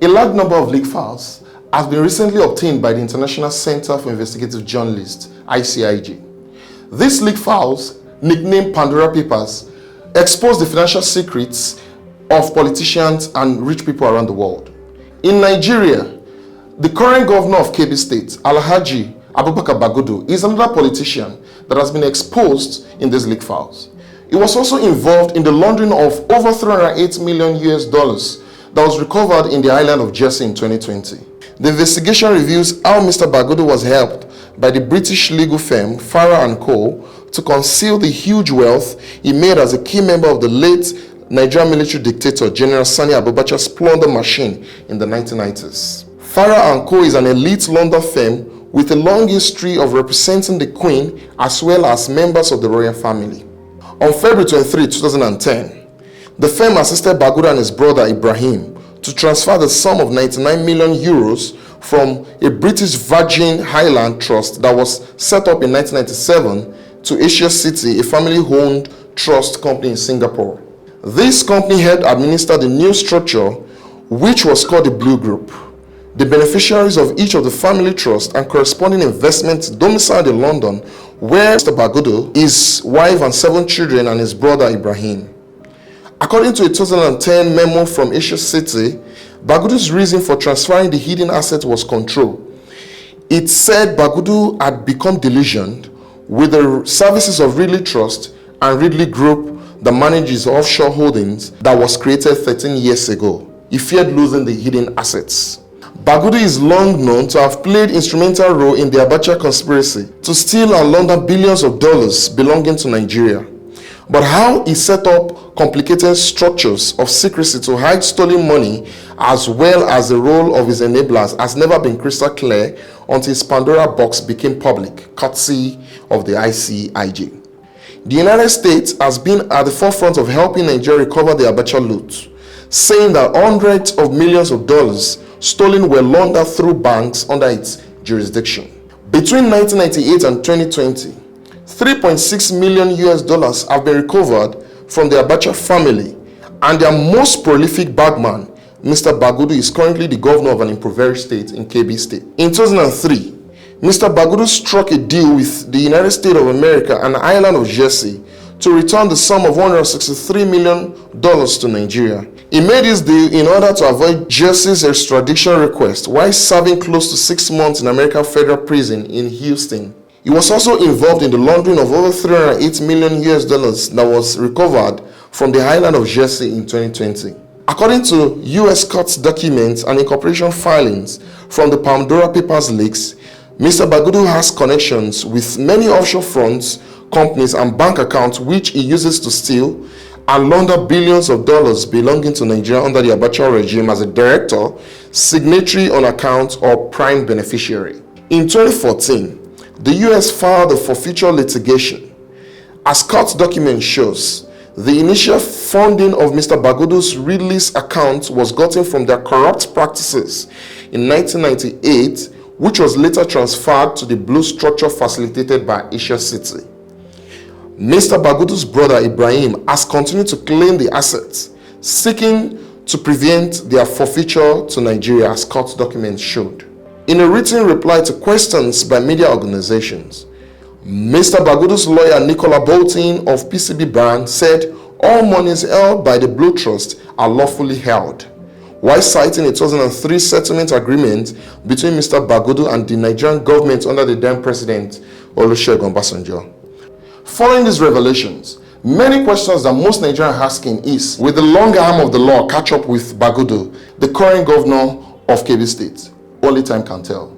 A large number of leak files has been recently obtained by the International Center for Investigative Journalists, ICIR. These leak files, nicknamed Pandora papers, expose the financial secrets of politicians and rich people around the world. In Nigeria, the current governor of Kebbi State, Alhaji Abubakar Bagudu, is another politician that has been exposed in these leak files. He was also involved in the laundering of over $308 million that was recovered in the island of Jersey in 2020. The investigation reveals how Mr. Bagudu was helped by the British legal firm Farah & Co. to conceal the huge wealth he made as a key member of the late Nigerian military dictator General Sani Abacha's plunder machine in the 1990s. Farah & Co. is an elite London firm with a long history of representing the Queen as well as members of the royal family. On February 23, 2010, the firm assisted Bagudu and his brother Ibrahim to transfer the sum of 99 million euros from a British Virgin Island trust that was set up in 1997 to Asia City, a family-owned trust company in Singapore. This company helped administer the new structure, which was called the Blue Group. The beneficiaries of each of the family trusts and corresponding investments domiciled in London where Mr. Bagudu, his wife and 7 children, and his brother Ibrahim. According to a 2010 memo from Asia City, Bagudu's reason for transferring the hidden asset was control. It said Bagudu had become delusioned with the services of Ridley Trust and Ridley Group that manages offshore holdings that was created 13 years ago. He feared losing the hidden assets. Bagudu is long known to have played instrumental role in the Abacha conspiracy to steal and launder billions of dollars belonging to Nigeria. But how he set up complicated structures of secrecy to hide stolen money as well as the role of his enablers has never been crystal clear until his Pandora box became public, courtesy of the ICIR. The United States has been at the forefront of helping Nigeria recover the Abacha loot, saying that hundreds of millions of dollars stolen were laundered through banks under its jurisdiction. Between 1998 and 2020, $3.6 million have been recovered from the Abacha family, and their most prolific bagman, Mr. Bagudu, is currently the governor of an impoverished state in Kebbi State. In 2003, Mr. Bagudu struck a deal with the United States of America and the island of Jersey to return the sum of $163 million to Nigeria. He made this deal in order to avoid Jersey's extradition request while serving close to 6 months in American federal prison in Houston. He was also involved in the laundering of over $308 million that was recovered from the island of Jersey in 2020. According to U.S. court documents and incorporation filings from the Pandora Papers leaks, Mr. Bagudu has connections with many offshore funds, companies, and bank accounts which he uses to steal and launder billions of dollars belonging to Nigeria under the Abacha regime as a director, signatory on account, or prime beneficiary. In 2014, the U.S. filed a forfeiture litigation. As court document shows, the initial funding of Mr. Bagudu's Ridley's account was gotten from their corrupt practices in 1998, which was later transferred to the Blue structure facilitated by Asia City. Mr. Bagudu's brother Ibrahim has continued to claim the assets, seeking to prevent their forfeiture to Nigeria, as court documents showed. In a written reply to questions by media organizations, Mr. Bagudu's lawyer Nicola Bolton of PCB Brand said all monies held by the Blue Trust are lawfully held, while citing a 2003 settlement agreement between Mr. Bagudu and the Nigerian government under the then president Olusegun Obasanjo. Following these revelations, many questions that most Nigerians are asking is, will the long arm of the law catch up with Bagudu, the current governor of Kebbi State? Only time can tell.